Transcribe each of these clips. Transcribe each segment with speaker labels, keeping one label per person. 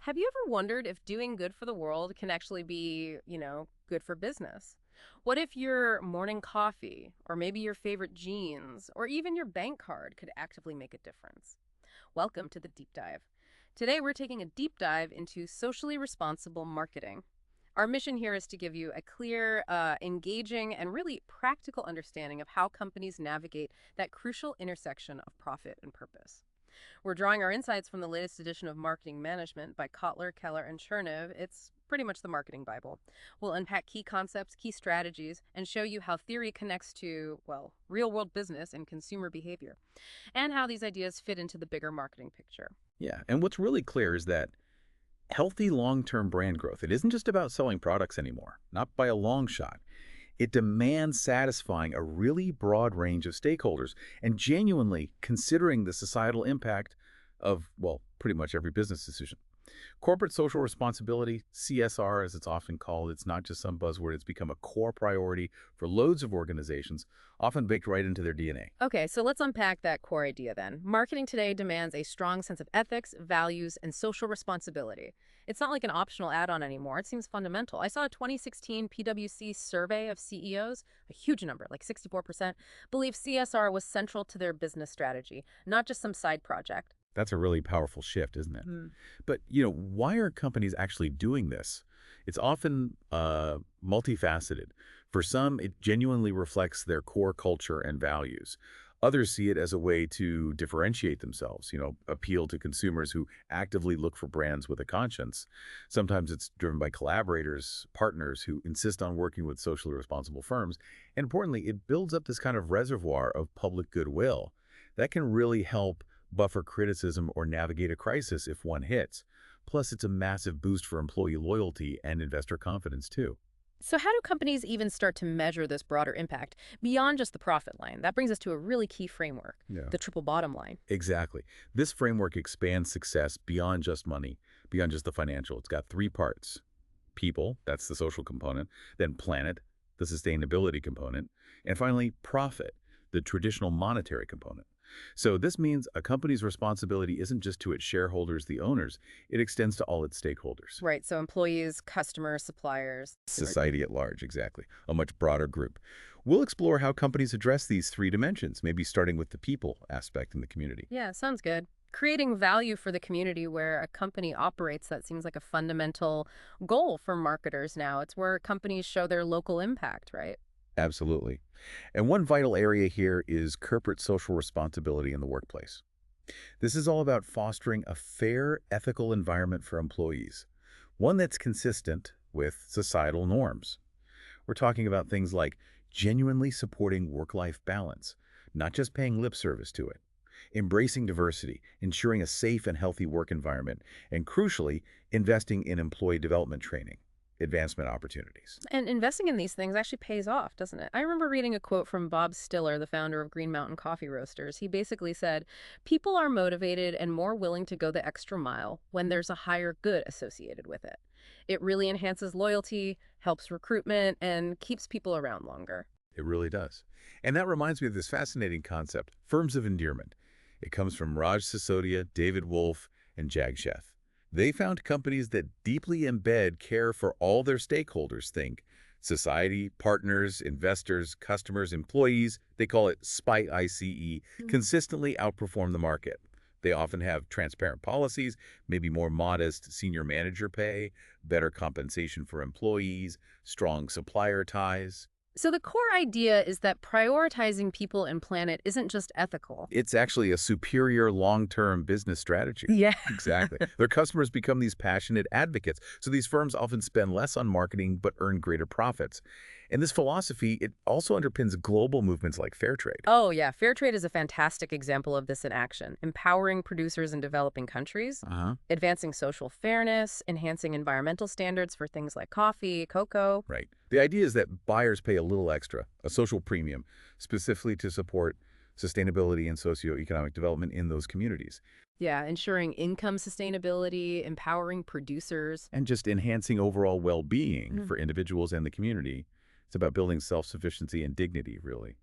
Speaker 1: Have you ever wondered if doing good for the world can actually be, good for business? What if your morning coffee, or maybe your favorite jeans, or even your bank card could actively make a difference? Welcome to the deep dive. Today, we're taking a deep dive into socially responsible marketing. Our mission here is to give you a clear, engaging, and really practical understanding of how companies navigate that crucial intersection of profit and purpose. We're drawing our insights from the latest edition of Marketing Management by Kotler, Keller, and Chernev. It's pretty much the marketing Bible. We'll unpack key concepts, key strategies, and show you how theory connects to, well, real world business and consumer behavior, and how these ideas fit into the bigger marketing picture.
Speaker 2: Yeah, and what's really clear is that healthy long-term brand growth, it isn't just about selling products anymore, not by a long shot. It demands satisfying a really broad range of stakeholders and genuinely considering the societal impact of, well, pretty much every business decision. Corporate social responsibility, CSR as it's often called, it's not just some buzzword, it's become a core priority for loads of organizations, often baked right into their DNA.
Speaker 1: Okay, so let's unpack that core idea then. Marketing today demands a strong sense of ethics, values, and social responsibility. It's not like an optional add-on anymore. It seems fundamental. I saw a 2016 PwC survey of CEOs, a huge number, like 64%, believe CSR was central to their business strategy, not just some side project.
Speaker 2: That's a really powerful shift, isn't it?
Speaker 1: Hmm.
Speaker 2: But, why are companies actually doing this? It's often multifaceted. For some, it genuinely reflects their core culture and values. Others see it as a way to differentiate themselves, appeal to consumers who actively look for brands with a conscience. Sometimes it's driven by collaborators, partners who insist on working with socially responsible firms. And importantly, it builds up this kind of reservoir of public goodwill that can really help buffer criticism or navigate a crisis if one hits. Plus, it's a massive boost for employee loyalty and investor confidence, too.
Speaker 1: So how do companies even start to measure this broader impact beyond just the profit line? That brings us to a really key framework,
Speaker 2: Yeah.
Speaker 1: the triple bottom line.
Speaker 2: Exactly. This framework expands success beyond just money, beyond just the financial. It's got three parts. People, that's the social component, then planet, the sustainability component, and finally, profit, the traditional monetary component. So this means a company's responsibility isn't just to its shareholders, the owners, it extends to all its stakeholders.
Speaker 1: Right, so employees, customers, suppliers.
Speaker 2: Society at large, exactly. A much broader group. We'll explore how companies address these three dimensions, maybe starting with the people aspect in the community.
Speaker 1: Yeah, sounds good. Creating value for the community where a company operates, that seems like a fundamental goal for marketers now. It's where companies show their local impact, right?
Speaker 2: Absolutely. And one vital area here is corporate social responsibility in the workplace. This is all about fostering a fair, ethical environment for employees, one that's consistent with societal norms. We're talking about things like genuinely supporting work-life balance, not just paying lip service to it, embracing diversity, ensuring a safe and healthy work environment, and crucially, investing in employee development training, advancement opportunities.
Speaker 1: And investing in these things actually pays off, doesn't it? I remember reading a quote from Bob Stiller, the founder of Green Mountain Coffee Roasters. He basically said, people are motivated and more willing to go the extra mile when there's a higher good associated with it. It really enhances loyalty, helps recruitment, and keeps people around longer.
Speaker 2: It really does. And that reminds me of this fascinating concept, firms of endearment. It comes from Raj Sisodia, David Wolf, and Jag Sheth. They found companies that deeply embed care for all their stakeholders, think society, partners, investors, customers, employees, they call it SPICE, consistently outperform the market. They often have transparent policies, maybe more modest senior manager pay, better compensation for employees, strong supplier ties.
Speaker 1: So the core idea is that prioritizing people and planet isn't just ethical.
Speaker 2: It's actually a superior long-term business strategy.
Speaker 1: Yeah.
Speaker 2: Exactly. Their customers become these passionate advocates. So these firms often spend less on marketing but earn greater profits. And this philosophy, it also underpins global movements like fair trade.
Speaker 1: Oh, yeah. Fair trade is a fantastic example of this in action, empowering producers in developing countries,
Speaker 2: Uh-huh.
Speaker 1: advancing social fairness, enhancing environmental standards for things like coffee, cocoa.
Speaker 2: Right. The idea is that buyers pay a little extra, a social premium, specifically to support sustainability and socioeconomic development in those communities,
Speaker 1: Yeah, ensuring income sustainability, empowering producers.
Speaker 2: and just enhancing overall well-being
Speaker 1: Mm.
Speaker 2: for individuals and the community. It's about building self-sufficiency and dignity, really.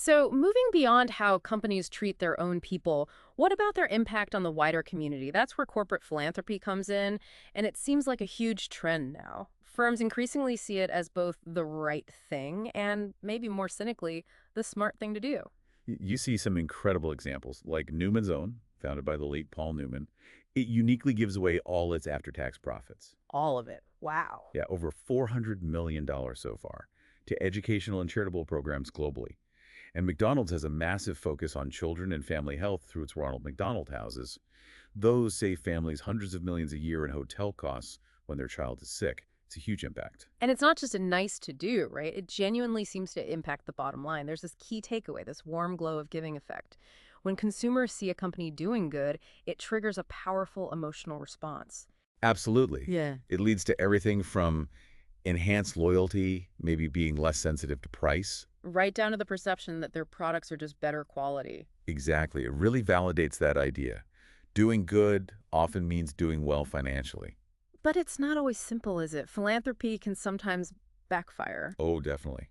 Speaker 1: So, moving beyond how companies treat their own people, what about their impact on the wider community? That's where corporate philanthropy comes in, and it seems like a huge trend now. Firms increasingly see it as both the right thing and, maybe more cynically, the smart thing to do.
Speaker 2: You see some incredible examples, like Newman's Own, founded by the late Paul Newman. It uniquely gives away all its after-tax profits.
Speaker 1: All of it. Wow.
Speaker 2: Yeah, over $400 million so far, to educational and charitable programs globally. And McDonald's has a massive focus on children and family health through its Ronald McDonald Houses. Those save families hundreds of millions a year in hotel costs when their child is sick. It's a huge impact.
Speaker 1: And it's not just a nice to do, right? It genuinely seems to impact the bottom line. There's this key takeaway, this warm glow of giving effect. When consumers see a company doing good, it triggers a powerful emotional response.
Speaker 2: Absolutely.
Speaker 1: Yeah.
Speaker 2: It leads to everything from enhanced loyalty, maybe being less sensitive to price.
Speaker 1: Right down to the perception that their products are just better quality.
Speaker 2: Exactly. It really validates that idea. Doing good often means doing well financially.
Speaker 1: But it's not always simple, is it? Philanthropy can sometimes backfire.
Speaker 2: Oh, definitely.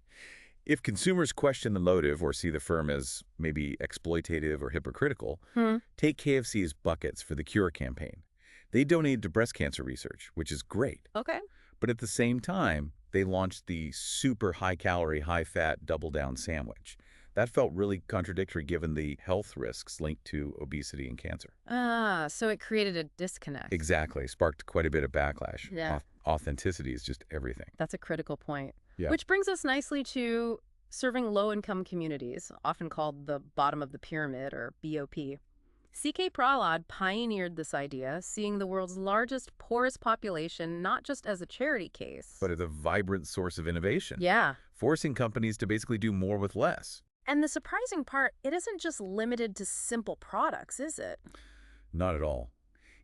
Speaker 2: If consumers question the motive or see the firm as maybe exploitative or hypocritical,
Speaker 1: Hmm.
Speaker 2: take KFC's Buckets for the Cure campaign. They donated to breast cancer research, which is great.
Speaker 1: Okay.
Speaker 2: But at the same time, they launched the super high-calorie, high-fat double-down sandwich. That felt really contradictory given the health risks linked to obesity and cancer.
Speaker 1: Ah, so it created a disconnect.
Speaker 2: Exactly. Sparked quite a bit of backlash.
Speaker 1: Yeah.
Speaker 2: Authenticity is just everything.
Speaker 1: That's a critical point.
Speaker 2: Yeah.
Speaker 1: Which brings us nicely to serving low-income communities, often called the bottom of the pyramid or BOP. CK Prahlad pioneered this idea, seeing the world's largest, poorest population not just as a charity case.
Speaker 2: But it's a vibrant source of innovation,
Speaker 1: Yeah.
Speaker 2: forcing companies to basically do more with less.
Speaker 1: And the surprising part, it isn't just limited to simple products, is it?
Speaker 2: Not at all.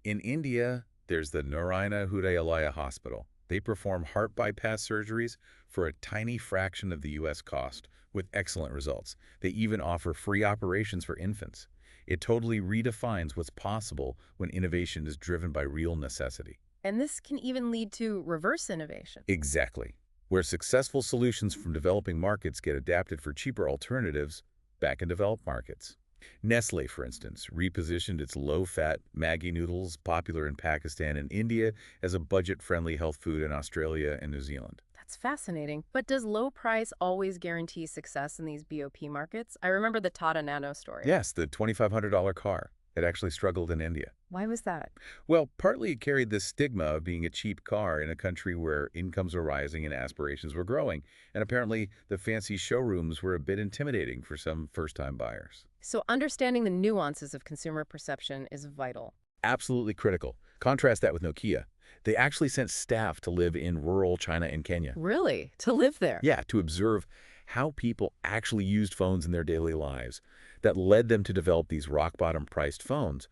Speaker 2: In India, there's the Narayana Hrudayalaya Hospital. They perform heart bypass surgeries for a tiny fraction of the U.S. cost with excellent results. They even offer free operations for infants. It totally redefines what's possible when innovation is driven by real necessity.
Speaker 1: And this can even lead to reverse innovation.
Speaker 2: Exactly. Where successful solutions from developing markets get adapted for cheaper alternatives back in developed markets. Nestle, for instance, repositioned its low-fat Maggi noodles, popular in Pakistan and India, as a budget-friendly health food in Australia and New Zealand.
Speaker 1: That's fascinating. But does low price always guarantee success in these BOP markets? I remember the Tata Nano story.
Speaker 2: Yes, the $2,500 car. It actually struggled in India.
Speaker 1: Why was that?
Speaker 2: Well, partly it carried the stigma of being a cheap car in a country where incomes were rising and aspirations were growing. And apparently, the fancy showrooms were a bit intimidating for some first-time buyers.
Speaker 1: So understanding the nuances of consumer perception is vital.
Speaker 2: Absolutely critical. Contrast that with Nokia. They actually sent staff to live in rural China and Kenya.
Speaker 1: Really? To live there?
Speaker 2: Yeah, to observe how people actually used phones in their daily lives. That led them to develop these rock-bottom priced phones,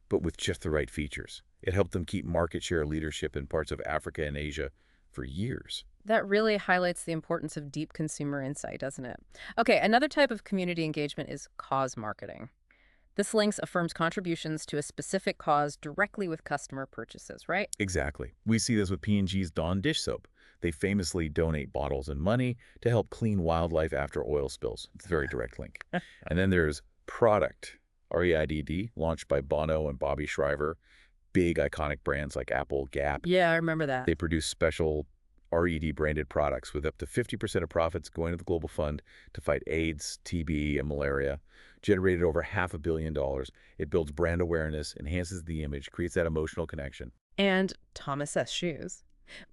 Speaker 2: but with just the right features. It helped them keep market share leadership in parts of Africa and Asia for years.
Speaker 1: That really highlights the importance of deep consumer insight, doesn't it? Okay, another type of community engagement is cause marketing. This links a firm's contributions to a specific cause directly with customer purchases, right?
Speaker 2: Exactly. We see this with P&G's Dawn dish soap. They famously donate bottles and money to help clean wildlife after oil spills. It's a very direct link. And then there's Product, REIDD, launched by Bono and Bobby Shriver. Big iconic brands like Apple, Gap.
Speaker 1: Yeah, I remember that.
Speaker 2: They produce special RED branded products with up to 50% of profits going to the Global Fund to fight AIDS, TB, and malaria. Generated over $500 million. It builds brand awareness, enhances the image, creates that emotional connection.
Speaker 1: And Thomas S. Shoes.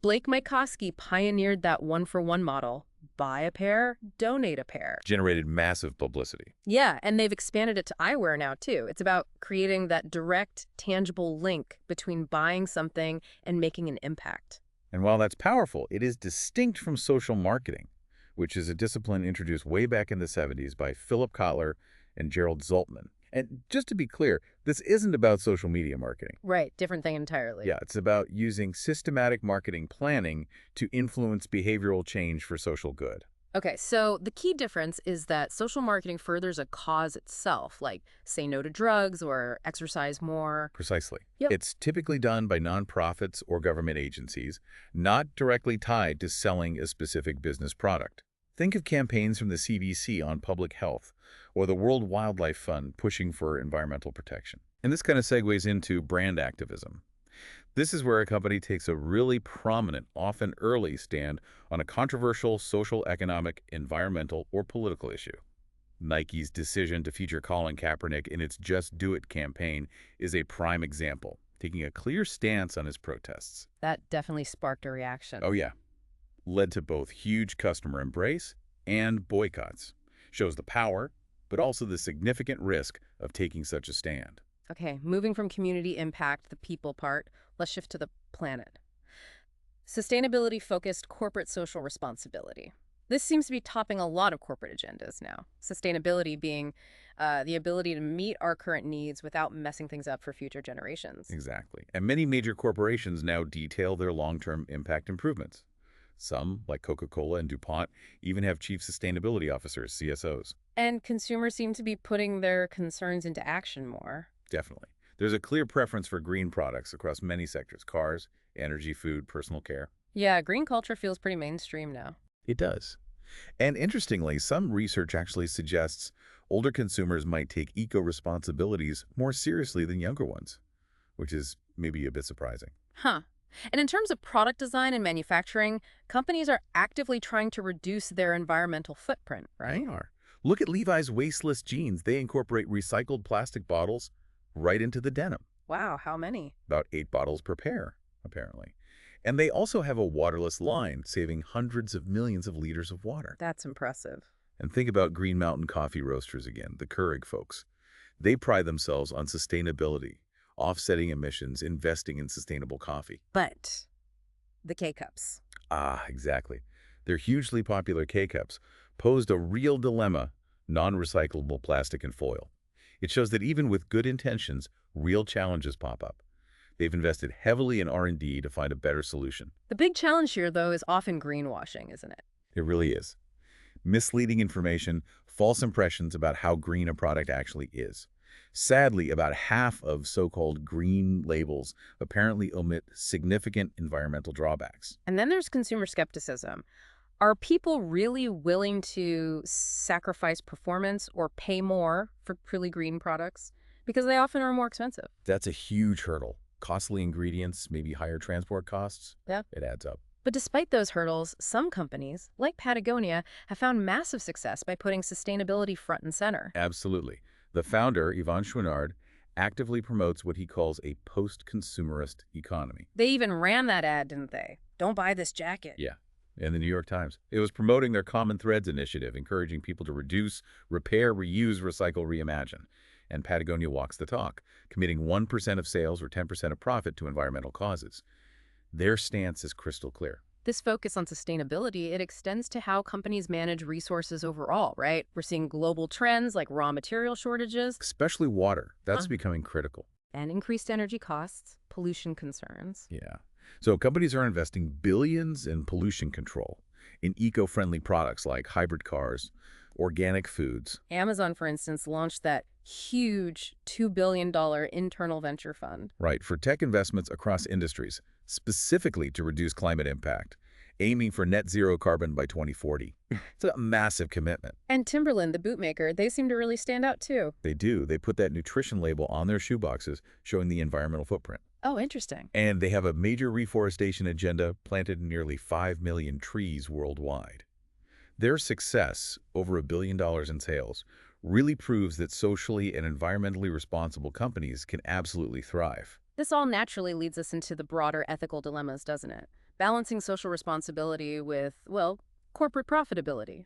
Speaker 1: Blake Mycoskie pioneered that one-for-one model. Buy a pair, donate a pair.
Speaker 2: Generated massive publicity.
Speaker 1: Yeah, and they've expanded it to eyewear now, too. It's about creating that direct, tangible link between buying something and making an impact.
Speaker 2: And while that's powerful, it is distinct from social marketing, which is a discipline introduced way back in the 70s by Philip Kotler and Gerald Zaltman. And just to be clear, this isn't about social media marketing.
Speaker 1: Right, different thing entirely.
Speaker 2: Yeah, it's about using systematic marketing planning to influence behavioral change for social good.
Speaker 1: Okay, so the key difference is that social marketing furthers a cause itself, like say no to drugs or exercise more.
Speaker 2: Precisely.
Speaker 1: Yep.
Speaker 2: It's typically done by nonprofits or government agencies, not directly tied to selling a specific business product. Think of campaigns from the CDC on public health or the World Wildlife Fund pushing for environmental protection. And this kind of segues into brand activism. This is where a company takes a really prominent, often early stand on a controversial social, economic, environmental, or political issue. Nike's decision to feature Colin Kaepernick in its Just Do It campaign is a prime example, taking a clear stance on his protests.
Speaker 1: That definitely sparked a reaction.
Speaker 2: Oh yeah, led to both huge customer embrace and boycotts. Shows the power, but also the significant risk of taking such a stand.
Speaker 1: Okay, moving from community impact, the people part, let's shift to the planet. Sustainability-focused corporate social responsibility. This seems to be topping a lot of corporate agendas now. Sustainability being the ability to meet our current needs without messing things up for future generations.
Speaker 2: Exactly. And many major corporations now detail their long-term impact improvements. Some, like Coca-Cola and DuPont, even have chief sustainability officers, CSOs.
Speaker 1: And consumers seem to be putting their concerns into action more.
Speaker 2: Definitely. There's a clear preference for green products across many sectors: cars, energy, food, personal care.
Speaker 1: Yeah, green culture feels pretty mainstream now.
Speaker 2: It does. And interestingly, some research actually suggests older consumers might take eco-responsibilities more seriously than younger ones, which is maybe a bit surprising.
Speaker 1: Huh. And in terms of product design and manufacturing, companies are actively trying to reduce their environmental footprint,
Speaker 2: They
Speaker 1: right?
Speaker 2: are. Look at Levi's wasteless jeans. They incorporate recycled plastic bottles right into the denim.
Speaker 1: Wow, how many?
Speaker 2: About 8 bottles per pair, apparently. And they also have a waterless line, saving hundreds of millions of liters of water.
Speaker 1: That's impressive.
Speaker 2: And think about Green Mountain Coffee Roasters again, the Keurig folks. They pride themselves on sustainability, offsetting emissions, investing in sustainable coffee.
Speaker 1: But the K-cups.
Speaker 2: Ah, exactly. Their hugely popular K-Cups posed a real dilemma: non-recyclable plastic and foil. It shows that even with good intentions, real challenges pop up. They've invested heavily in R&D to find a better solution.
Speaker 1: The big challenge here, though, is often greenwashing, isn't it?
Speaker 2: It really is. Misleading information, false impressions about how green a product actually is. Sadly, about half of so-called green labels apparently omit significant environmental drawbacks.
Speaker 1: And then there's consumer skepticism. Are people really willing to sacrifice performance or pay more for purely green products? Because they often are more expensive.
Speaker 2: That's a huge hurdle. Costly ingredients, maybe higher transport costs.
Speaker 1: Yeah.
Speaker 2: It adds up.
Speaker 1: But despite those hurdles, some companies, like Patagonia, have found massive success by putting sustainability front and center.
Speaker 2: Absolutely. The founder, Yvon Chouinard, actively promotes what he calls a post-consumerist economy.
Speaker 1: They even ran that ad, didn't they? Don't buy this jacket.
Speaker 2: Yeah, in the New York Times. It was promoting their Common Threads initiative, encouraging people to reduce, repair, reuse, recycle, reimagine. And Patagonia walks the talk, committing 1% of sales or 10% of profit to environmental causes. Their stance is crystal clear.
Speaker 1: This focus on sustainability, it extends to how companies manage resources overall, right? We're seeing global trends like raw material shortages
Speaker 2: Especially water. That's becoming critical.
Speaker 1: and increased energy costs, pollution concerns.
Speaker 2: Yeah. So companies are investing billions in pollution control, in eco-friendly products like hybrid cars, organic foods.
Speaker 1: Amazon, for instance, launched that huge $2 billion internal venture fund.
Speaker 2: Right, for tech investments across industries, specifically to reduce climate impact, aiming for net zero carbon by 2040. It's a massive commitment.
Speaker 1: And Timberland, the bootmaker, they seem to really stand out too.
Speaker 2: They do. They put that nutrition label on their shoeboxes, showing the environmental footprint.
Speaker 1: Oh, interesting.
Speaker 2: And they have a major reforestation agenda, planted nearly 5 million trees worldwide. Their success, over $1 billion in sales, really proves that socially and environmentally responsible companies can absolutely thrive.
Speaker 1: This all naturally leads us into the broader ethical dilemmas, doesn't it? Balancing social responsibility with, well, corporate profitability.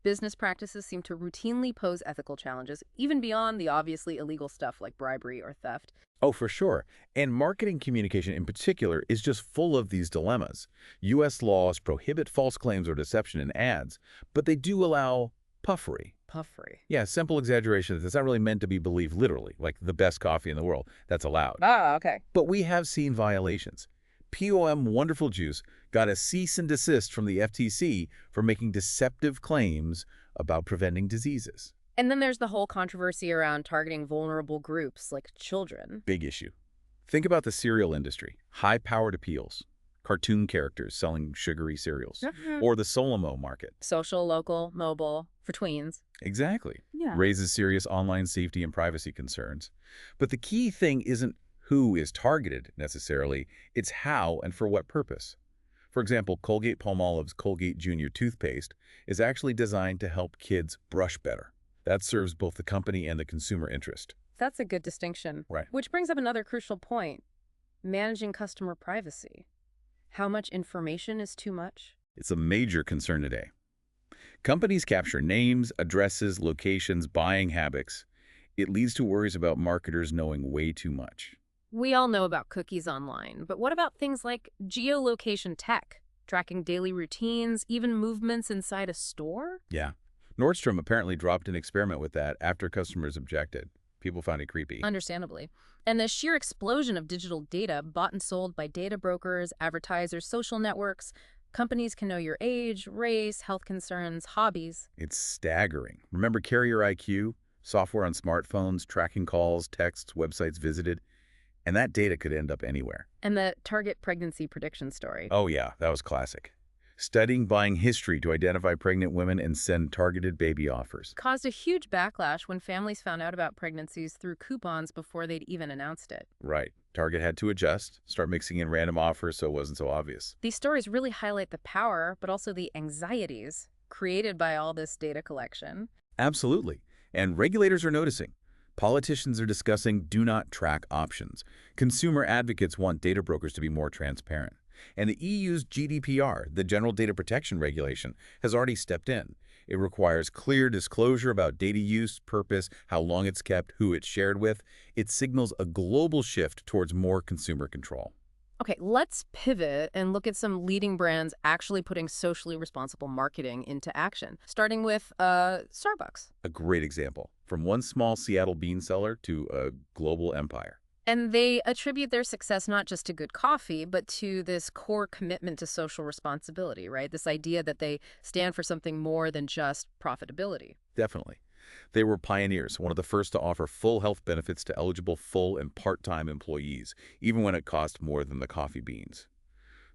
Speaker 1: Business practices seem to routinely pose ethical challenges, even beyond the obviously illegal stuff like bribery or theft.
Speaker 2: Oh, for sure. And marketing communication in particular is just full of these dilemmas. U.S. laws prohibit false claims or deception in ads, but they do allow puffery.
Speaker 1: Puffery.
Speaker 2: Yeah, simple exaggeration that's not really meant to be believed literally, like the best coffee in the world. That's allowed.
Speaker 1: Ah, okay.
Speaker 2: But we have seen violations. POM Wonderful Juice got a cease and desist from the FTC for making deceptive claims about preventing diseases.
Speaker 1: And then there's the whole controversy around targeting vulnerable groups like children.
Speaker 2: Big issue. Think about the cereal industry. High-powered appeals. cartoon characters selling sugary cereals,
Speaker 1: Mhm.
Speaker 2: or the Solimo market.
Speaker 1: Social, local, mobile, for tweens.
Speaker 2: Exactly.
Speaker 1: Yeah.
Speaker 2: Raises serious online safety and privacy concerns. But the key thing isn't who is targeted necessarily, it's how and for what purpose. For example, Colgate-Palmolive's Colgate Junior toothpaste is actually designed to help kids brush better. That serves both the company and the consumer interest.
Speaker 1: That's a good distinction.
Speaker 2: Right.
Speaker 1: Which brings up another crucial point, managing customer privacy. How much information is too much?
Speaker 2: It's a major concern today. Companies capture names, addresses, locations, buying habits. It leads to worries about marketers knowing way too much.
Speaker 1: We all know about cookies online, but what about things like geolocation tech, tracking daily routines, even movements inside a store?
Speaker 2: Yeah. Nordstrom apparently dropped an experiment with that after customers objected. People found it creepy.
Speaker 1: Understandably. And the sheer explosion of digital data bought and sold by data brokers, advertisers, social networks. Companies can know your age, race, health concerns, hobbies.
Speaker 2: It's staggering. Remember Carrier IQ? Software on smartphones, tracking calls, texts, websites visited, and that data could end up anywhere.
Speaker 1: And the Target pregnancy prediction story.
Speaker 2: Oh yeah, that was classic. Studying buying history to identify pregnant women and send targeted baby offers.
Speaker 1: Caused a huge backlash when families found out about pregnancies through coupons before they'd even announced it.
Speaker 2: Right. Target had to adjust, start mixing in random offers so it wasn't so obvious.
Speaker 1: These stories really highlight the power, but also the anxieties created by all this data collection.
Speaker 2: Absolutely. And regulators are noticing. Politicians are discussing do not track options. Consumer advocates want data brokers to be more transparent. And the EU's GDPR, the General Data Protection Regulation, has already stepped in. It requires clear disclosure about data use, purpose, how long it's kept, who it's shared with. It signals a global shift towards more consumer control.
Speaker 1: Okay, let's pivot and look at some leading brands actually putting socially responsible marketing into action, starting with Starbucks.
Speaker 2: A great example, from one small Seattle bean seller to a global empire.
Speaker 1: And they attribute their success not just to good coffee, but to this core commitment to social responsibility, right? This idea that they stand for something more than just profitability.
Speaker 2: Definitely. They were pioneers, one of the first to offer full health benefits to eligible full and part-time employees, even when it cost more than the coffee beans.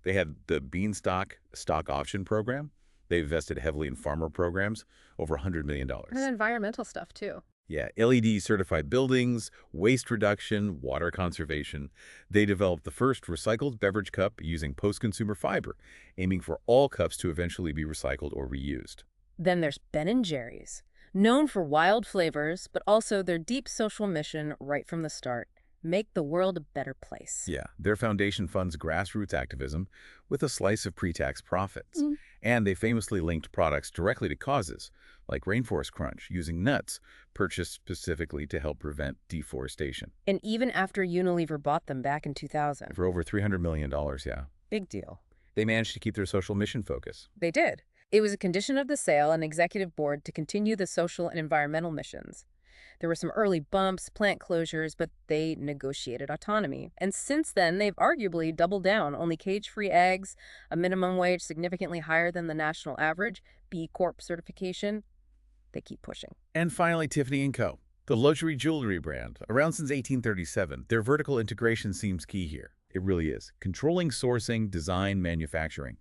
Speaker 2: They had the Beanstalk stock option program. They invested heavily in farmer programs, over $100 million.
Speaker 1: And environmental stuff, too.
Speaker 2: Yeah, LED-certified buildings, waste reduction, water conservation. They developed the first recycled beverage cup using post-consumer fiber, aiming for all cups to eventually be recycled or reused.
Speaker 1: Then there's Ben& Jerry's, known for wild flavors, but also their deep social mission right from the start, make the world a better place.
Speaker 2: Yeah, their foundation funds grassroots activism with a slice of pre-tax profits. And they famously linked products directly to causes, like Rainforest Crunch, using nuts purchased specifically to help prevent deforestation.
Speaker 1: And even after Unilever bought them back in 2000.
Speaker 2: For over $300 million, yeah.
Speaker 1: Big deal.
Speaker 2: They managed to keep their social mission focus.
Speaker 1: They did. It was a condition of the sale and executive board to continue the social and environmental missions. There were some early bumps, plant closures, but they negotiated autonomy. And since then, they've arguably doubled down. Only cage-free eggs, a minimum wage significantly higher than the national average, B Corp certification. They keep pushing.
Speaker 2: And finally, Tiffany & Co., the luxury jewelry brand. Around since 1837, their vertical integration seems key here. It really is. Controlling sourcing, design, manufacturing.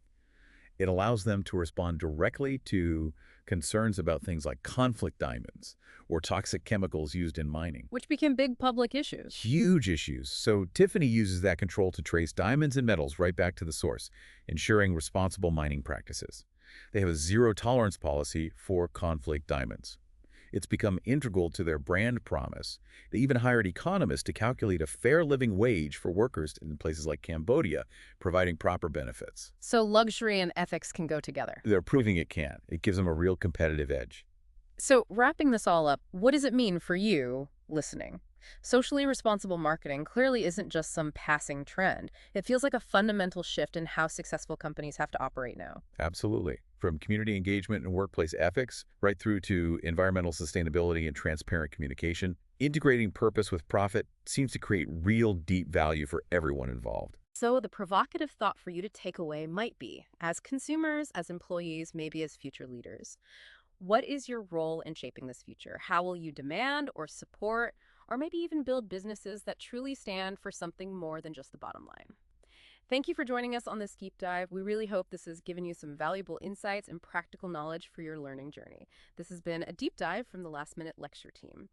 Speaker 2: It allows them to respond directly to concerns about things like conflict diamonds or toxic chemicals used in mining.
Speaker 1: Which became big public issues.
Speaker 2: Huge issues. So Tiffany uses that control to trace diamonds and metals right back to the source, ensuring responsible mining practices. They have a zero-tolerance policy for conflict diamonds. It's become integral to their brand promise. They even hired economists to calculate a fair living wage for workers in places like Cambodia, providing proper benefits.
Speaker 1: So luxury and ethics can go together.
Speaker 2: They're proving it can. It gives them a real competitive edge.
Speaker 1: So wrapping this all up, what does it mean for you listening? Socially responsible marketing clearly isn't just some passing trend. It feels like a fundamental shift in how successful companies have to operate now.
Speaker 2: Absolutely. From community engagement and workplace ethics, right through to environmental sustainability and transparent communication, integrating purpose with profit seems to create real deep value for everyone involved.
Speaker 1: So the provocative thought for you to take away might be, as consumers, as employees, maybe as future leaders, what is your role in shaping this future? How will you demand or support or maybe even build businesses that truly stand for something more than just the bottom line? Thank you for joining us on this deep dive. We really hope this has given you some valuable insights and practical knowledge for your learning journey. This has been a deep dive from the Last Minute Lecture team.